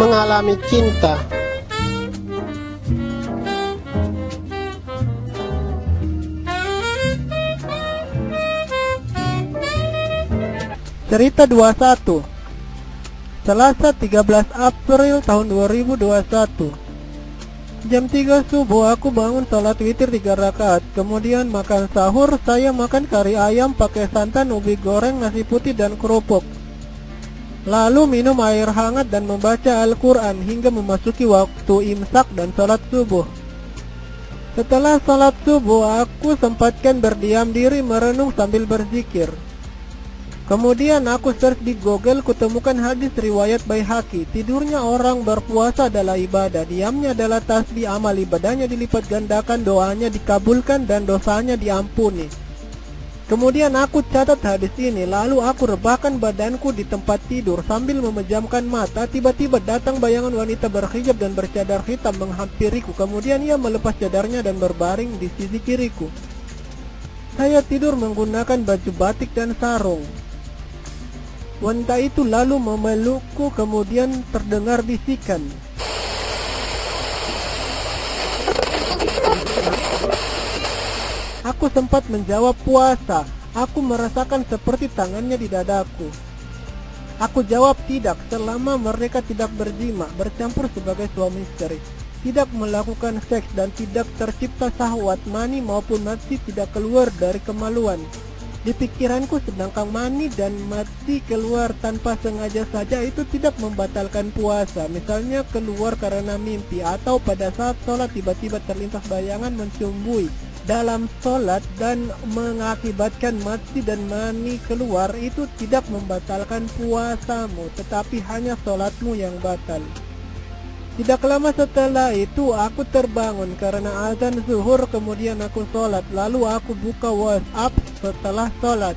mengalami cinta. Cerita 21. Selasa 13 April tahun 2021. Jam 3 subuh aku bangun salat witir 3 rakaat. Kemudian makan sahur. Saya makan kari ayam pakai santan, ubi goreng, nasi putih dan kerupuk. Lalu minum air hangat dan membaca Al-Quran hingga memasuki waktu imsak dan salat subuh. Setelah salat subuh, aku sempatkan berdiam diri merenung sambil berzikir. Kemudian aku search di Google, kutemukan hadis riwayat Baihaqi. Tidurnya orang berpuasa adalah ibadah, diamnya adalah tasbih, amal ibadahnya dilipat gandakan, doanya dikabulkan dan dosanya diampuni. Kemudian aku catat hadis ini, lalu aku rebahkan badanku di tempat tidur sambil memejamkan mata. Tiba-tiba datang bayangan wanita berhijab dan bercadar hitam menghampiriku. Kemudian ia melepas cadarnya dan berbaring di sisi kiriku. Saya tidur menggunakan baju batik dan sarung. Wanita itu lalu memelukku, kemudian terdengar bisikan. Aku sempat menjawab puasa. Aku merasakan seperti tangannya di dadaku. Aku jawab tidak, selama mereka tidak berjima, bercampur sebagai suami istri, tidak melakukan seks dan tidak tercipta syahwat mani maupun mati tidak keluar dari kemaluan. Di pikiranku, sedangkan mani dan mati keluar tanpa sengaja saja itu tidak membatalkan puasa. Misalnya keluar karena mimpi atau pada saat sholat tiba-tiba terlintas bayangan mencumbui dalam sholat dan mengakibatkan mati dan mani keluar, itu tidak membatalkan puasamu, tetapi hanya sholatmu yang batal. Tidak lama setelah itu aku terbangun karena azan zuhur, kemudian aku sholat, lalu aku buka WhatsApp setelah sholat.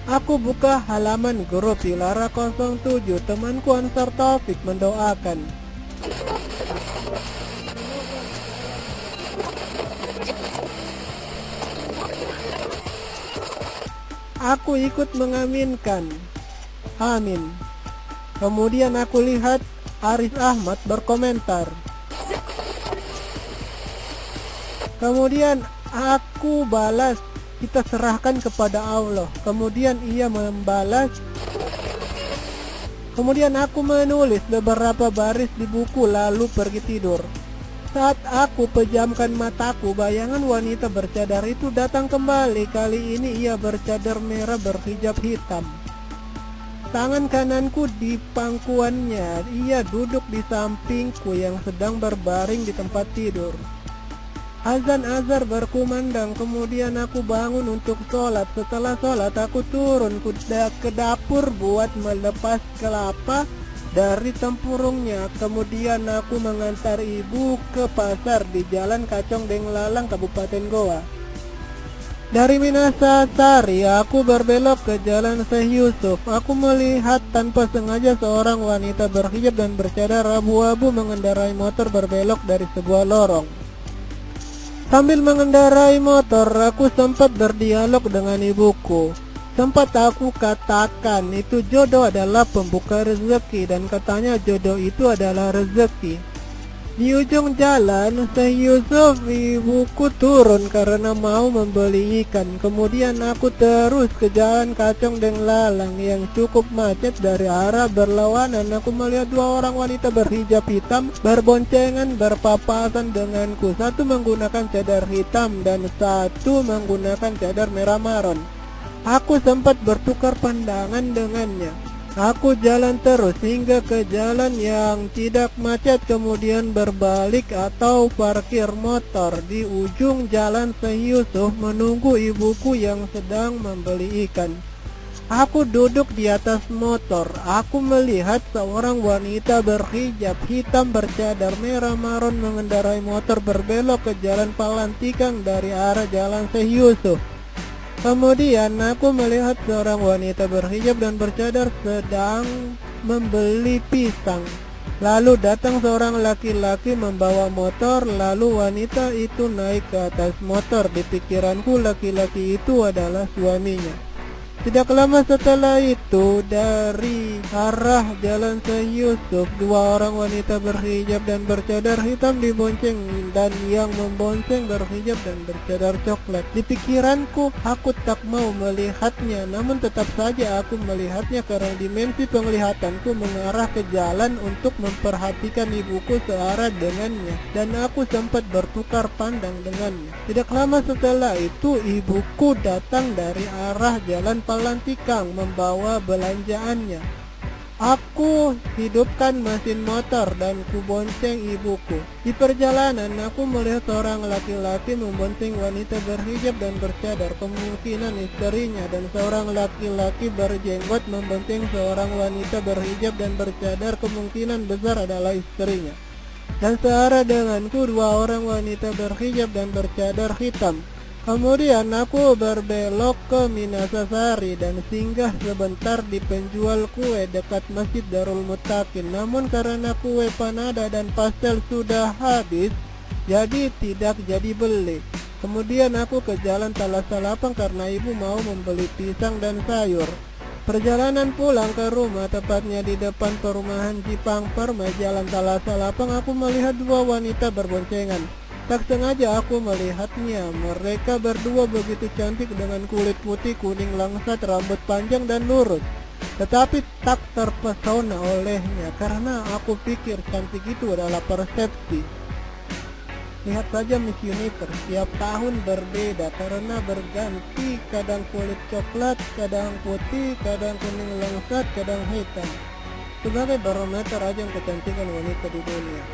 Aku buka halaman grup Ilara 07, temanku Ansar Taufik mendoakan. Aku ikut mengaminkan. Amin. Kemudian aku lihat Aris Ahmad berkomentar. Kemudian aku balas, kita serahkan kepada Allah. Kemudian ia membalas. Kemudian aku menulis beberapa baris di buku lalu pergi tidur. Saat aku pejamkan mataku, bayangan wanita bercadar itu datang kembali. Kali ini ia bercadar merah berhijab hitam. Tangan kananku di pangkuannya, ia duduk di sampingku yang sedang berbaring di tempat tidur. Azan azhar berkumandang, kemudian aku bangun untuk sholat. Setelah sholat aku turun ke dapur buat melepas kelapa dari tempurungnya. Kemudian aku mengantar ibu ke pasar di Jalan Kacong Denglalang, Kabupaten Goa. Dari Minasasari aku berbelok ke Jalan Syekh Yusuf. Aku melihat tanpa sengaja seorang wanita berhijab dan bercadar abu-abu mengendarai motor berbelok dari sebuah lorong. Sambil mengendarai motor, aku sempat berdialog dengan ibuku. Sempat aku katakan itu jodoh adalah pembuka rezeki, dan katanya jodoh itu adalah rezeki. Di ujung jalan Syekh Yusuf, ibuku turun karena mau membeli ikan. Kemudian aku terus ke Jalan Kacong Denglalang yang cukup macet. Dari arah berlawanan aku melihat dua orang wanita berhijab hitam berboncengan berpapasan denganku. Satu menggunakan cadar hitam dan satu menggunakan cadar merah maron. Aku sempat bertukar pandangan dengannya. Aku jalan terus hingga ke jalan yang tidak macet, kemudian berbalik atau parkir motor di ujung Jalan Syekh Yusuf menunggu ibuku yang sedang membeli ikan. Aku duduk di atas motor. Aku melihat seorang wanita berhijab hitam bercadar merah maron mengendarai motor berbelok ke Jalan Palantikang dari arah Jalan Syekh Yusuf. Kemudian aku melihat seorang wanita berhijab dan bercadar sedang membeli pisang. Lalu datang seorang laki-laki membawa motor, lalu wanita itu naik ke atas motor. Di pikiranku laki-laki itu adalah suaminya. Tidak lama setelah itu, dari arah Jalan Syekh Yusuf, dua orang wanita berhijab dan bercadar hitam dibonceng, dan yang membonceng berhijab dan bercadar coklat. Di pikiranku, aku tak mau melihatnya, namun tetap saja aku melihatnya karena dimensi penglihatanku mengarah ke jalan untuk memperhatikan ibuku searah dengannya, dan aku sempat bertukar pandang dengannya. Tidak lama setelah itu, ibuku datang dari arah Jalan Palantikang membawa belanjaannya. Aku hidupkan mesin motor dan kubonceng ibuku. Di perjalanan aku melihat seorang laki-laki membonceng wanita berhijab dan bercadar, kemungkinan istrinya, dan seorang laki-laki berjenggot membonceng seorang wanita berhijab dan bercadar, kemungkinan besar adalah istrinya. Dan searah denganku dua orang wanita berhijab dan bercadar hitam. Kemudian aku berbelok ke Minasasari dan singgah sebentar di penjual kue dekat Masjid Darul Mutakin. Namun karena kue panada dan pastel sudah habis, jadi tidak jadi beli. Kemudian aku ke Jalan Talasalapang karena ibu mau membeli pisang dan sayur. Perjalanan pulang ke rumah, tepatnya di depan perumahan Jipang Permai Jalan Talasalapang, aku melihat dua wanita berboncengan. Tak sengaja aku melihatnya. Mereka berdua begitu cantik dengan kulit putih kuning langsat, rambut panjang dan lurus. Tetapi tak terpesona olehnya karena aku pikir cantik itu adalah persepsi. Lihat saja Miss Universe, setiap tahun berbeda karena berganti, kadang kulit coklat, kadang putih, kadang kuning langsat, kadang hitam. Sebagai barometer ajang kecantikan wanita di dunia.